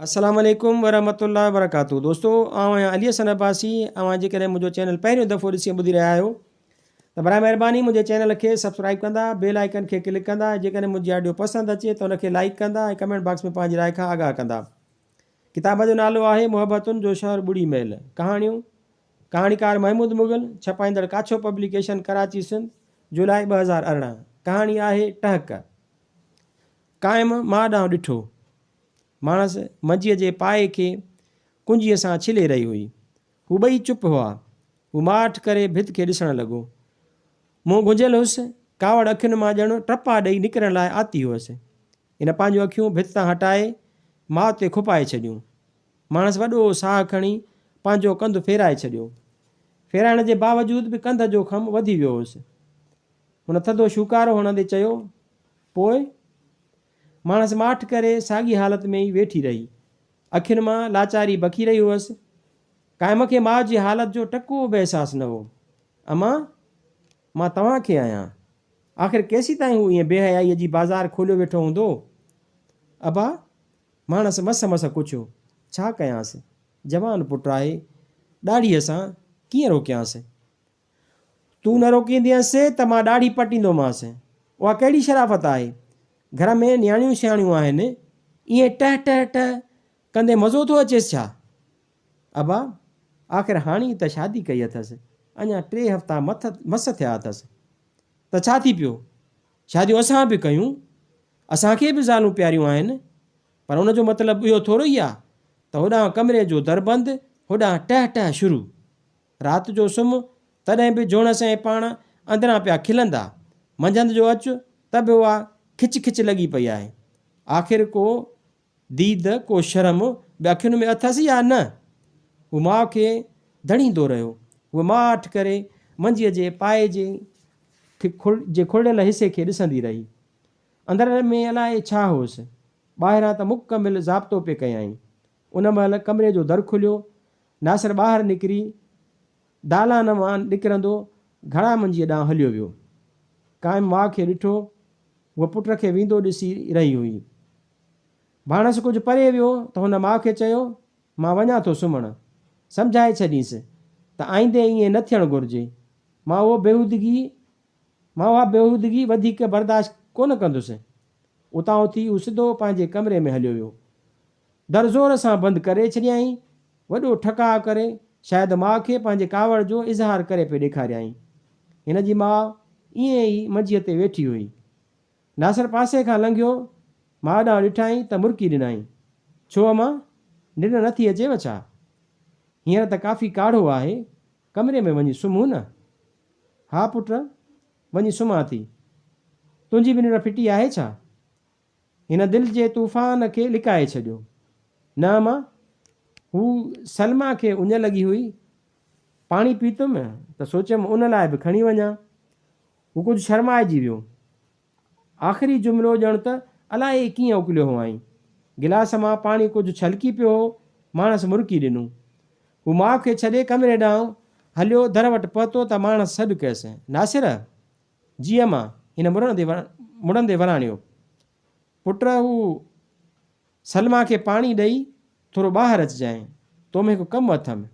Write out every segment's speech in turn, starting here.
अस्सलाम वालेकुम वरहमतुल्लाहि वबरकातुहू। दोस्तों आउं आहियां अली हसन अब्बासी। जेकॾहिं मुंहिंजो चैनल पहिरियों दफ़ो ॾिसी ॿुधी रहिया आहियो त बराए महिरबानी मुंहिंजे चैनल खे सब्सक्राइब कंदा, बेल आइकन खे क्लिक कंदा। जेकॾहिं मुंहिंजी ऑडियो पसंदि अचे त उनखे लाइक कंदा ऐं कमेंट बॉक्स में पंहिंजी राय खां आगाह कंदा। किताब जो नालो आहे मुहबतुनि जो शहर ॿुड़ी महल। कहाणीकार महमूद मुग़ल, छपाईंदड़ काछो पब्लिकेशन, कराची सिंध, जुलाई 2018। कहाणी आहे टहक। क़ाइमु मां ॾांहुं ॾिठो। माणस मंझीअ जे पाए खे कुंजीअ सां छिले रही हुई। हू ॿई चुप हुआ। हू माठ करे भित खे ॾिसणु लॻो। मूं गुंजियल हुअसि, कावड़ अखियुनि मां ॼणु टपा ॾेई निकिरण लाइ आती हुअसि। इन पंहिंजूं अखियूं भित तां हटाए माउ ते खुपाए छॾियूं। माणस वॾो साहु खणी पंहिंजो कंधु फेराए छॾियो। फेराइण जे बावजूद बि कंध जो खम वधी वियो हुअसि। हुन थधो शूकारो हणंदे चयो, पोइ? माणस माठ करे साॻी हालत में ई वेठी रही। अखियुनि मां लाचारी बखी रही हुअसि। क़ाइम खे माउ जी हालत जो टको बि अहसासु न हो। अमा, मां तव्हां खे आहियां। आख़िर केसीं ताईं हू ईअं बेहयाईअ जी बाज़ार खोलियो वेठो हूंदो? अबा, माणस मस मस पुछियो। छा कयांसि? जवान पुटु आहे, ॾाढ़ीअ सां कीअं रोकियांसि? तूं न रोकींदीअसि त मां ॾाढ़ी पटींदोमांसि। उहा कहिड़ी शराफ़त आहे? घर में न्याणियूं सियाणियूं आहिनि, ईअं टह टह टह कंदे मज़ो थो अचेसि छा? अबा, आख़िर हाणे त शादी कई अथसि, अञा 3 हफ़्ता मस थिया अथसि। त छा थी पियो? शादियूं असां बि कयूं, असांखे बि ज़ालूं प्यारियूं आहिनि। पर उनजो मतिलबु इहो थोरो ई आहे त होॾां कमरे जो दर बंदि, होॾां टह टह शुरू। राति जो सुम्ह तॾहिं बि जोणस ऐं पाण अंदरां पिया खिलंदा। मंझंदि जो अचु त बि उहा खिच खिच लॻी पई आहे। आख़िर को दीद, को शर्म बि अखियुनि में अथसि या न? हू माउ खे धणींदो रहियो। उहा माठ करे मंझीअ जे पाए जे खुलियल हिसे खे ॾिसंदी रही। अंदर में अलाए छा हुअसि। ॿाहिरां त मुकमिल ज़ाब्तो पे कयाईं। उन महिल कमरे जो दर खुलियो। नासिर ॿाहिरि निकिरी दालान मां निकिरंदो घणा मंझीअ ॾांहुं हलियो वियो। क़ाइम माउ खे ॾिठो। उहा पुट खे वेंदो ॾिसी रही हुई। भाणस कुझु परे वियो त हुन माउ खे चयो, मां वञा थो सुम्हणु। सम्झाए छॾींसि त आईंदे ईअं न थियणु घुरिजे। मां उहा बेहूदगी वधीक बर्दाश्त कोन कंदुसि। उतां उथी हू सिधो पंहिंजे कमरे में हलियो वियो। दर ज़ोर सां बंदि करे छॾियईं। वॾो ठका करे शायदि माउ खे पंहिंजे कावड़ जो इज़हार करे पे ॾेखारियईं। हिन जी माउ ईअं ई मंझीअ ते वेठी हुई। नासिर पासे खां लंघियो। माउ ॾांहुं ॾिठाई त मुरकी ॾिनई। छो अमां, निंड नथी अचेव छा? हींअर त काफ़ी काढ़ो आहे, कमरे में वञी सुम्हूं न। हा पुट, वञी सुम्हां थी। तुंहिंजी बि निंड फिटी आहे छा? हिन दिलि जे तूफ़ान खे लिकाए छॾियो। न अमां, हू सलमा खे उञ लॻी हुई। पाणी पीतुमि त सोचियमि उन लाइ बि खणी वञा। हू कुझु शर्माइजी वियो। आख़िरी जुमिलो ॼण त अलाए कीअं उकलियो हुआईं। गिलास मां पाणी कुझु छलकी पियो हो। माणस मुरकी ॾिनो। हू माउ खे छॾे कमरे ॾांहुं हलियो। दर वटि पहुतो त माणस सॾु कयसि, नासिर? जी अमां, हिन मुड़ंदे वराणियो। पुट, हू सलमा खे पाणी ॾेई थोरो ॿाहिरि अचिजांइ, तो में हिकु कमु अथमि।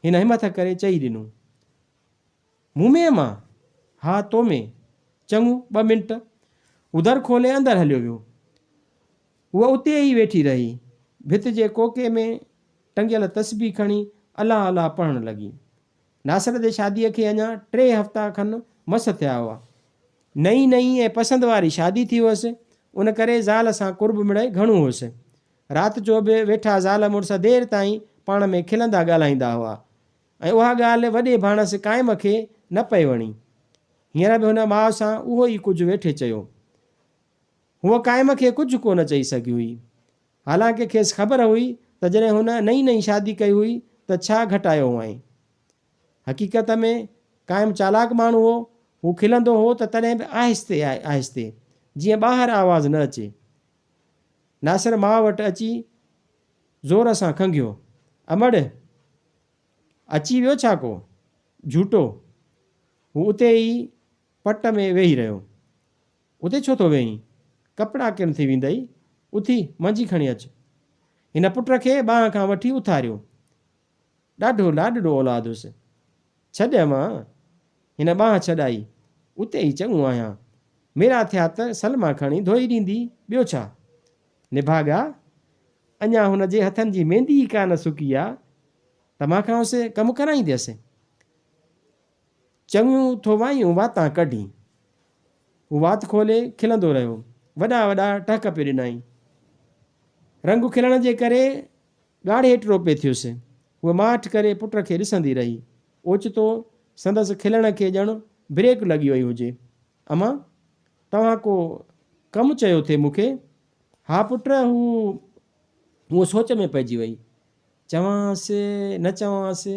हिन हिमत करे चई ॾिनो। मूं में अमां? हा, तो में। चङो, 2 मिंट। हू दर खोले अंदरि हलियो वियो। उहा उते ई वेठी रही। भित जे कोके में टंगियल तस्बीह खणी अलाह अलाह पढ़णु लॻी। नासिर जे शादीअ खे अञा 3 हफ़्ता खनि मस थिया हुआ। नई ऐं पसंदि वारी शादी थी हुअसि। उन करे ज़ाल सां कुर्ब मिड़ई घणो हुअसि। राति जो बि वेठा ज़ाल मुड़ुस देरि ताईं पाण में खिलंदा ॻाल्हाईंदा हुआ ऐं उहा ॻाल्हि वॾे भाणस क़ाइम खे न पई वणी। हींअर बि हुन माउ सां उहो ई कुझु वेठे चयो। हूअ क़ाइम खे कुझु कोन चई सघी हुई। हालांकि खेसि ख़बर हुई त जॾहिं हुन नई शादी कई हुई त छा घटायो हुअईं। हक़ीक़त में क़ाइम चालाक माण्हू हो। हू खिलंदो हो त तॾहिं बि आहिस्ते आहिस्ते, जीअं ॿाहिरि आवाज़ु न अचे। नासिर माउ वटि अची ज़ोर सां खंघियो। अमड़, अची वियो छा को? झूठो। हू उते ई पट में वेही रहियो। उते छो थो वेहीं? कपिड़ा किन थी वेंदई। उथी मंझी खणी अचु। हिन पुट खे ॿांह खां वठी उथारियो। ॾाढो लाॾड़ो औलाद हुयुसि। छॾ मां, हिन ॿांह छॾाई, उते ई चङो आहियां, मेरा थिया त सलमा खणी धोई ॾींदी, ॿियो छा। निभाॻा अञा हुन जे हथनि जी मेहंदी ई कान सुकी आहे त मां खांसि कमु कराईंदसि। चङियूं थोवायूं वातां कढी, हू वात खोले खिलंदो रहियो, वॾा वॾा टहक पियो ॾिनई। रंग खिलण जे करे ॻाढ़े हेठि पिए थियुसि। उहा माठ करे पुट खे ॾिसंदी रही। ओचितो संदसि खिलण खे ॼण ब्रेक लॻी वई हुजे। अमा, तव्हां को कमु चयो थे मूंखे? हा पुट, हूअ सोच में पइजी वई, चवांसि न चवांसि।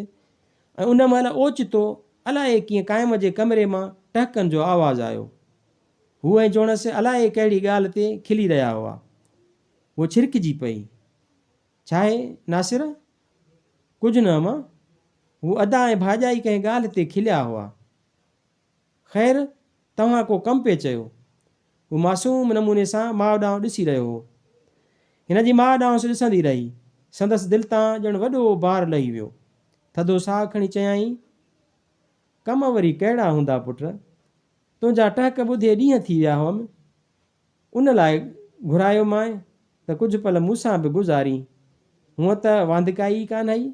ऐं उन महिल ओचितो अलाए कीअं क़ाइम जे कमरे मां टहकनि जो आवाज़ु आयो। हू ऐं जोणसि अलाए कहिड़ी ॻाल्हि ते खिली रहिया हुआ। उहो छिरकिजी पई। छा आहे नासिर? कुझु न अमा, हू अदा ऐं भाॼाई कंहिं ॻाल्हि ते खिलिया हुआ। ख़ैरु, तव्हां को कमु पिए चयो? हू मासूम नमूने सां माउ ॾांहुं ॾिसी रहियो हो। हिन जी माउ ॾांहुं ॾिसंदी रही। संदसि दिलि तां ॼण वॾो भार लही वियो। थधो साहु खणी चयाईं, कम वरी कहिड़ा हूंदा पुट? तुंहिंजा टहक ॿुधे ॾींहं थी विया हुअमि। उन लाइ घुरायो मांइ त कुझु पल मूंसां बि गुज़ारी। हूअं त वांदिकाई कान आई।